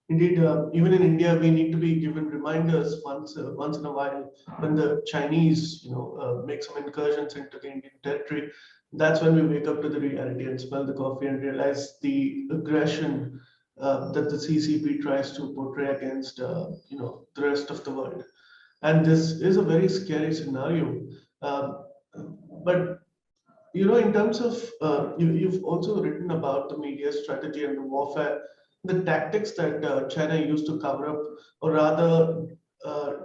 Indeed, even in India, we need to be given reminders once in a while when the Chinese, make some incursions into the Indian territory. That's when we wake up to the reality and smell the coffee and realize the aggression that the CCP tries to portray against, the rest of the world. And this is a very scary scenario. Um, but in terms of you've also written about the media strategy and the warfare, the tactics that China used to cover up, or rather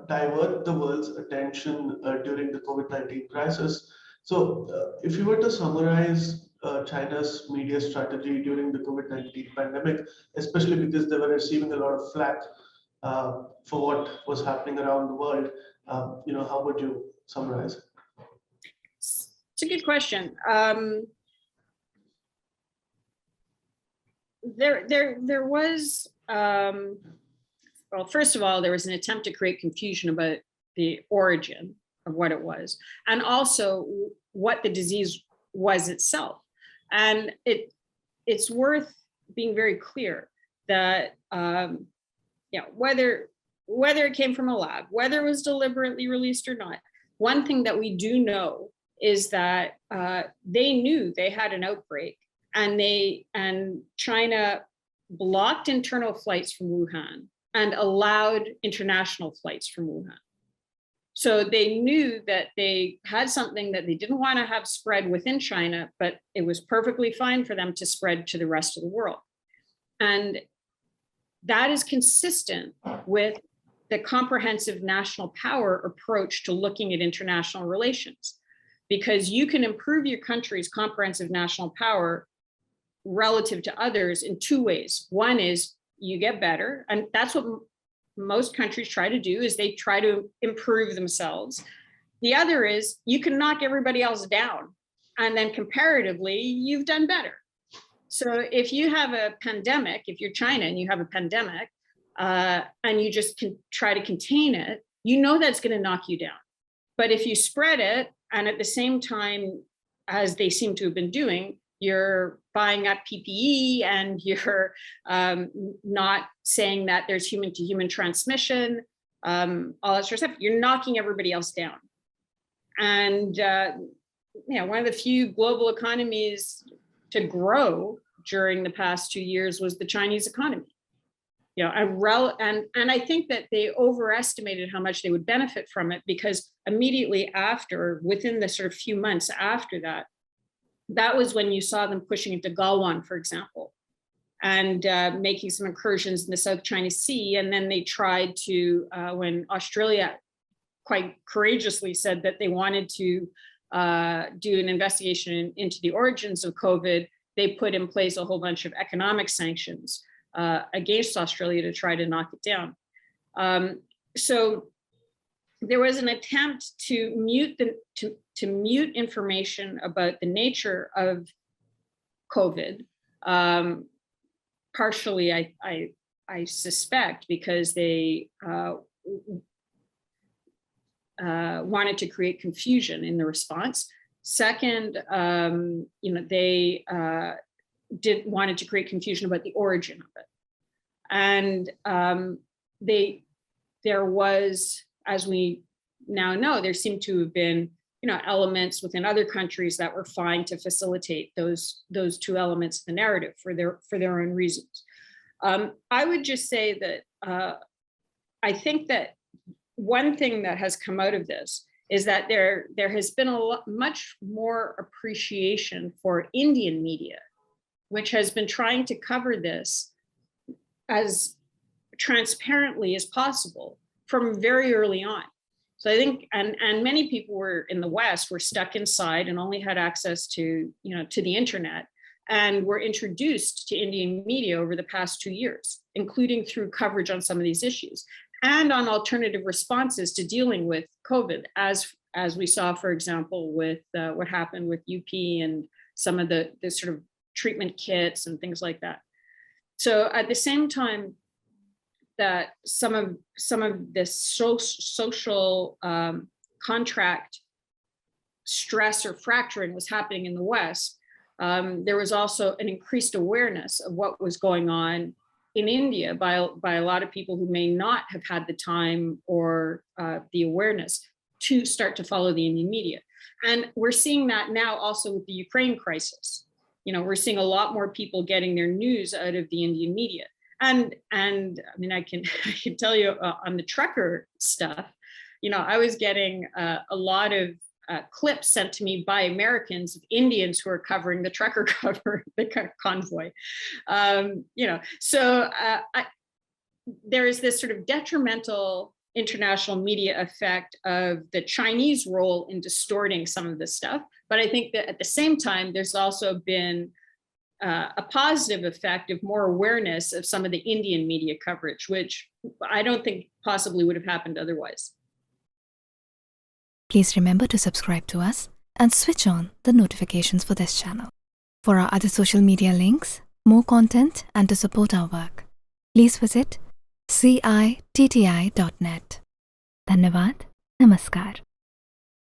divert the world's attention during the COVID-19 crisis. So, if you were to summarize China's media strategy during the COVID-19 pandemic, especially because they were receiving a lot of flack for what was happening around the world, how would you summarize it? It's a good question. There was, well, first of all, there was an attempt to create confusion about the origin of what it was, and also what the disease was itself. And it's worth being very clear that whether it came from a lab, whether it was deliberately released or not, one thing that we do know is that they knew they had an outbreak, and China blocked internal flights from Wuhan and allowed international flights from Wuhan. So they knew that they had something that they didn't want to have spread within China, but it was perfectly fine for them to spread to the rest of the world. And that is consistent with the comprehensive national power approach to looking at international relations, because you can improve your country's comprehensive national power relative to others in two ways. One is you get better, and that's what most countries try to do, is they try to improve themselves. The other is you can knock everybody else down, and then comparatively, you've done better. So if you have a pandemic, if you're China and you have a pandemic, and you just can try to contain it, that's going to knock you down. But if you spread it, and at the same time, as they seem to have been doing, you're buying up PPE and you're not saying that there's human to human transmission, all that sort of stuff, you're knocking everybody else down. And one of the few global economies to grow during the past 2 years was the Chinese economy. And I think that they overestimated how much they would benefit from it, because immediately after, within the sort of few months after that, that was when you saw them pushing into Galwan, for example, and making some incursions in the South China Sea. And then they tried to, when Australia quite courageously said that they wanted to do an investigation into the origins of COVID, they put in place a whole bunch of economic sanctions against Australia to try to knock it down. So there was an attempt to mute information about the nature of COVID, partially, I suspect, because they wanted to create confusion in the response. Second, they wanted to create confusion about the origin of it. And there was, as we now know, there seemed to have been, elements within other countries that were fine to facilitate those two elements of the narrative for their own reasons. I would just say that I think that one thing that has come out of this is that there has been much more appreciation for Indian media, which has been trying to cover this as transparently as possible from very early on. So I think, and many people were in the West were stuck inside and only had access to the internet, and were introduced to Indian media over the past 2 years, including through coverage on some of these issues and on alternative responses to dealing with COVID, as we saw, for example, with what happened with UP and some of the sort of treatment kits and things like that. So at the same time that some of this social contract stress or fracturing was happening in the West, there was also an increased awareness of what was going on in India by a lot of people who may not have had the time or the awareness to start to follow the Indian media. And we're seeing that now also with the Ukraine crisis. We're seeing a lot more people getting their news out of the Indian media. And I mean, I can tell you on the trucker stuff, I was getting a lot of clips sent to me by Americans of Indians who are covering the trucker the convoy. There is this sort of detrimental international media effect of the Chinese role in distorting some of this stuff. But I think that at the same time, there's also been a positive effect of more awareness of some of the Indian media coverage, which I don't think possibly would have happened otherwise. Please remember to subscribe to us and switch on the notifications for this channel. For our other social media links, more content, and to support our work, please visit citti.net. Dhanyavad. Namaskar.